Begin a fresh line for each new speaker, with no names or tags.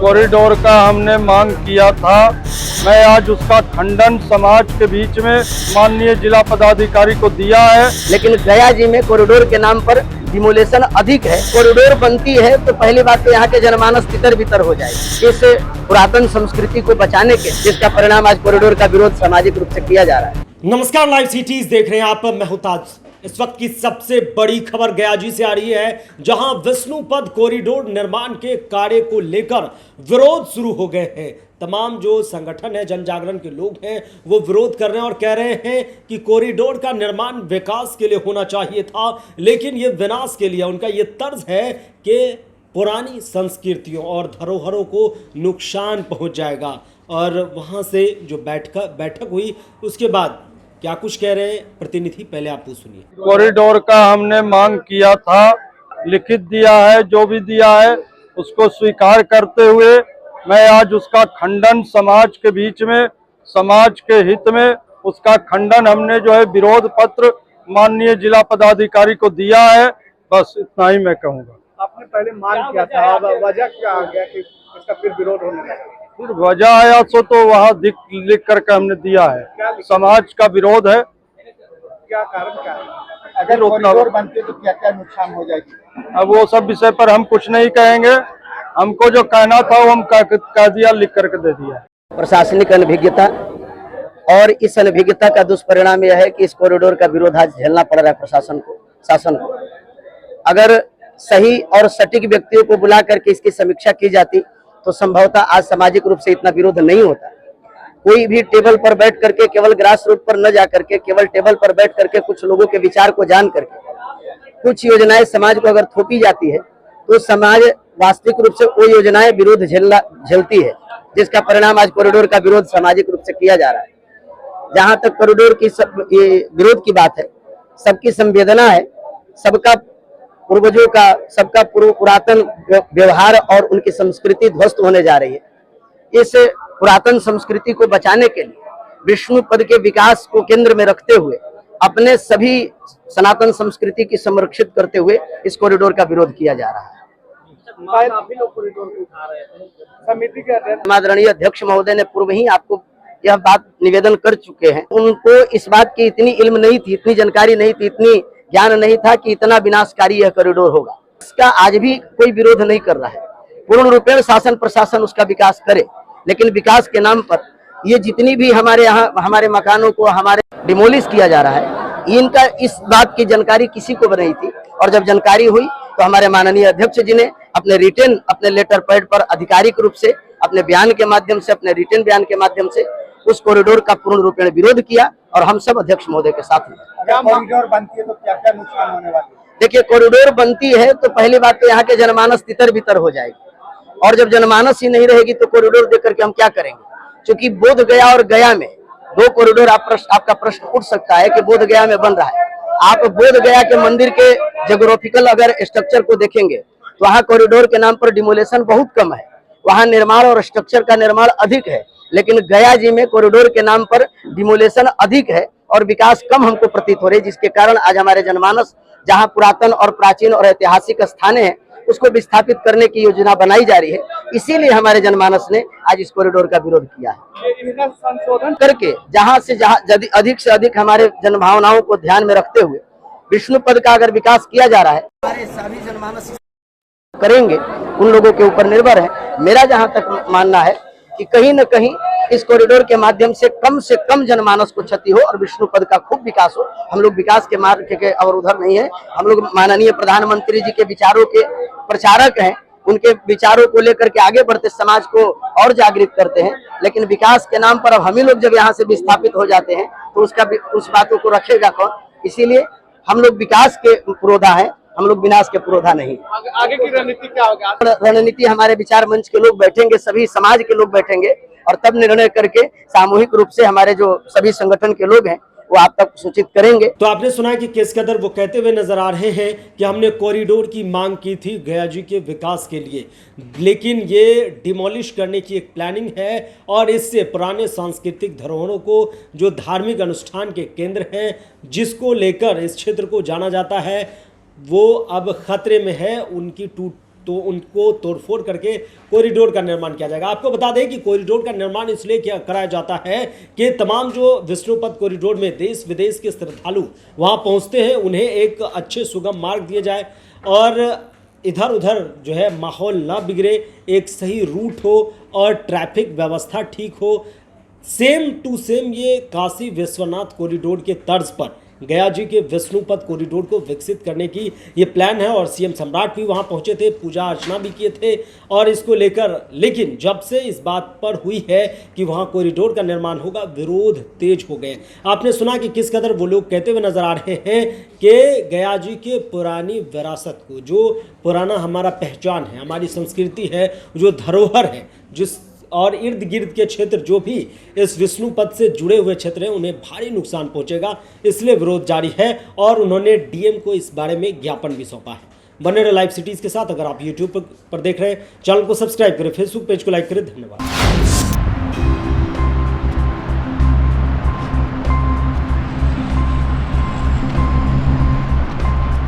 Corridor का हमने मांग किया था। मैं आज उसका खंडन समाज के बीच में माननीय जिला पदाधिकारी को दिया है।
लेकिन गया जी में कॉरिडोर के नाम पर डिमोलेशन अधिक है। कॉरिडोर बनती है तो पहली बात तो यहाँ के जनमानस तितर बितर हो जाएगी इस पुरातन संस्कृति को बचाने के, जिसका परिणाम आज कॉरिडोर का विरोध सामाजिक रूप से किया जा रहा है।
नमस्कार, लाइव सिटीज देख रहे हैं आप। मैं हूं ताज। इस वक्त की सबसे बड़ी खबर गया जी से आ रही है, जहां विष्णुपद कॉरिडोर निर्माण के कार्य को लेकर विरोध शुरू हो गए हैं। तमाम जो संगठन है, जन जागरण के लोग हैं, वो विरोध कर रहे हैं और कह रहे हैं कि कॉरिडोर का निर्माण विकास के लिए होना चाहिए था, लेकिन ये विनाश के लिए। उनका ये तर्ज है कि पुरानी संस्कृतियों और धरोहरों को नुकसान पहुंच जाएगा। और वहां से जो बैठक हुई, उसके बाद क्या कुछ कह रहे हैं प्रतिनिधि, पहले आप सुनिए।
कॉरिडोर का हमने मांग किया था, लिखित दिया है, जो भी दिया है उसको स्वीकार करते हुए मैं आज उसका खंडन समाज के बीच में, समाज के हित में उसका खंडन हमने जो है विरोध पत्र माननीय जिला पदाधिकारी को दिया है। बस इतना ही मैं कहूँगा।
आपने पहले मांग किया था, वजह क्या आ गया कि इसका फिर विरोध होने लगा?
फिर वजह आया तो वहाँ लिख करके हमने दिया है। समाज का विरोध है।
क्या कारण क्या है? अगर कॉरिडोर बनती है तो क्या क्या नुकसान हो जाएगी?
अब वो सब विषय पर हम कुछ नहीं कहेंगे। हमको जो कहना था वो हम कह दिया, लिख करके दे दिया।
प्रशासनिक अनभिज्ञता और इस अनभिज्ञता का दुष्परिणाम यह है कि इस कॉरिडोर का विरोध आज झेलना पड़ रहा है प्रशासन को, शासन को। अगर सही और सटीक व्यक्तियों को बुला करके इसकी समीक्षा की जाती तो संभवतः आज सामाजिक रूप से इतना विरोध नहीं होता। कोई भी टेबल पर बैठ करके, केवल ग्रास रूट पर न जा करके, केवल टेबल पर बैठ करके कुछ लोगों के विचार को जान करके कुछ योजनाएं समाज को अगर थोपी जाती है तो समाज वास्तविक रूप से वो योजनाएं विरोध झेलती है, जिसका परिणाम आज कॉरिडोर का विरोध सामाजिक रूप से किया जा रहा है। जहां तक कॉरिडोर की ये विरोध की बात है, सबकी संवेदना है, सबका पूर्वजों का, सबका पुरातन व्यवहार और उनकी संस्कृति ध्वस्त होने जा रही है। इस पुरातन संस्कृति को बचाने के लिए विष्णुपद के विकास को केंद्र में रखते हुए, अपने सभी सनातन संस्कृति की संरक्षित करते हुए इस कॉरिडोर का विरोध किया जा रहा है।
काफी लोग कॉरिडोर को उठा रहे हैं। समिति के
आदरणीय अध्यक्ष महोदय ने पूर्व ही आपको यह बात निवेदन कर चुके हैं। उनको इस बात की इतनी इल्म नहीं थी, इतनी जानकारी नहीं थी, इतनी ज्ञान नहीं था कि इतना विनाशकारी यह कॉरिडोर होगा। इसका आज भी कोई विरोध नहीं कर रहा है। पूर्ण रूपेण शासन प्रशासन उसका विकास करे, लेकिन विकास के नाम पर ये जितनी भी हमारे यहाँ हमारे मकानों को हमारे डिमोलिश किया जा रहा है, इनका इस बात की जानकारी किसी को नहीं थी। और जब जानकारी हुई तो हमारे माननीय अध्यक्ष जी ने अपने रिटर्न, अपने लेटर पैड पर आधिकारिक रूप से अपने बयान के माध्यम से, अपने रिटर्न बयान के माध्यम से उस कॉरिडोर का पूर्ण रूपेण विरोध किया और हम सब अध्यक्ष महोदय के साथ हैं।
कॉरिडोर बनती है तो क्या क्या नुकसान होने वाले?
देखिए, कॉरिडोर बनती है तो पहली बात तो यहाँ के जनमानस तितर बितर हो जाएगी, और जब जनमानस ही नहीं रहेगी तो कॉरिडोर देख करके हम क्या करेंगे? क्योंकि बोध गया और गया में दो कॉरिडोर, आपका प्रश्न उठ सकता है कि बोध गया में बन रहा है। आप बोध गया के मंदिर के ज्योग्राफिकल अगर स्ट्रक्चर को देखेंगे तो वहाँ कॉरिडोर के नाम पर डिमोलेशन बहुत कम है, वहाँ निर्माण और स्ट्रक्चर का निर्माण अधिक है। लेकिन गया जी में कॉरिडोर के नाम पर डिमोलेशन अधिक है और विकास कम हमको प्रतीत हो रही है, जिसके कारण आज हमारे जनमानस जहाँ पुरातन और प्राचीन और ऐतिहासिक स्थान है उसको विस्थापित करने की योजना बनाई जा रही है। इसीलिए हमारे जनमानस ने आज इस कॉरिडोर का विरोध किया है। संशोधन करके जहाँ से अधिक हमारे जनभावनाओं को ध्यान में रखते हुए विष्णुपद का अगर विकास किया जा रहा है, हमारे सभी जनमानस करेंगे, उन लोगों के ऊपर निर्भर है। मेरा जहाँ तक मानना है कि कहीं न कहीं इस कॉरिडोर के माध्यम से कम जनमानस को क्षति हो और विष्णुपद का खूब विकास हो। हम लोग विकास के मार्ग के और उधर नहीं है। हम लोग माननीय प्रधानमंत्री जी के विचारों के प्रचारक हैं, उनके विचारों को लेकर के आगे बढ़ते समाज को और जागृत करते हैं। लेकिन विकास के नाम पर अब हम ही लोग जब यहाँ से विस्थापित हो जाते हैं तो उस बातों को रखेगा कौन? इसीलिए हम लोग विकास के पुरोधा हैं, हम लोग विनाश के पुरोधा नहीं।
आगे की रणनीति क्या होगा?
रणनीति हमारे विचार मंच के लोग बैठेंगे, सभी समाज के लोग बैठेंगे और तब निर्णय करके सामूहिक रूप से हमारे जो सभी संगठन के लोग हैं वो आप तक सूचित करेंगे।
तो आपने सुना है कि किस कदर वो कहते हुए नजर आ रहे हैं कि हमने कॉरिडोर की मांग की थी गया जी के विकास के लिए, लेकिन ये डिमोलिश करने की एक प्लानिंग है और इससे पुराने सांस्कृतिक धरोहरों को, जो धार्मिक अनुष्ठान के केंद्र हैं, जिसको लेकर इस क्षेत्र को जाना जाता है, वो अब खतरे में है। उनकी तो उनको तोड़फोड़ करके कॉरिडोर का निर्माण किया जाएगा। आपको बता दें कि कॉरिडोर का निर्माण इसलिए कराया जाता है कि तमाम जो विष्णुपद कॉरिडोर में देश विदेश के श्रद्धालु वहां पहुंचते हैं, उन्हें एक अच्छे सुगम मार्ग दिए जाए और इधर उधर जो है माहौल ना बिगड़े, एक सही रूट हो और ट्रैफिक व्यवस्था ठीक हो। सेम टू सेम ये काशी विश्वनाथ कॉरिडोर के तर्ज पर गया जी के विष्णुपद कॉरिडोर को विकसित करने की ये प्लान है और सीएम सम्राट भी वहां पहुंचे थे, पूजा अर्चना भी किए थे और इसको लेकर, लेकिन जब से इस बात पर हुई है कि वहां कॉरिडोर का निर्माण होगा, विरोध तेज हो गए। आपने सुना कि किस कदर वो लोग कहते हुए नजर आ रहे हैं कि गया जी के पुरानी विरासत को, जो पुराना हमारा पहचान है, हमारी संस्कृति है, जो धरोहर है, जिस और इर्द गिर्द के क्षेत्र जो भी इस विष्णुपद से जुड़े हुए क्षेत्र हैं, उन्हें भारी नुकसान पहुंचेगा, इसलिए विरोध जारी है और उन्होंने डीएम को इस बारे में ज्ञापन भी सौंपा है। बने रहे लाइव सिटीज के साथ। अगर आप यूट्यूब पर देख रहे हैं, चैनल को सब्सक्राइब करें, फेसबुक पेज को लाइक करें। धन्यवाद।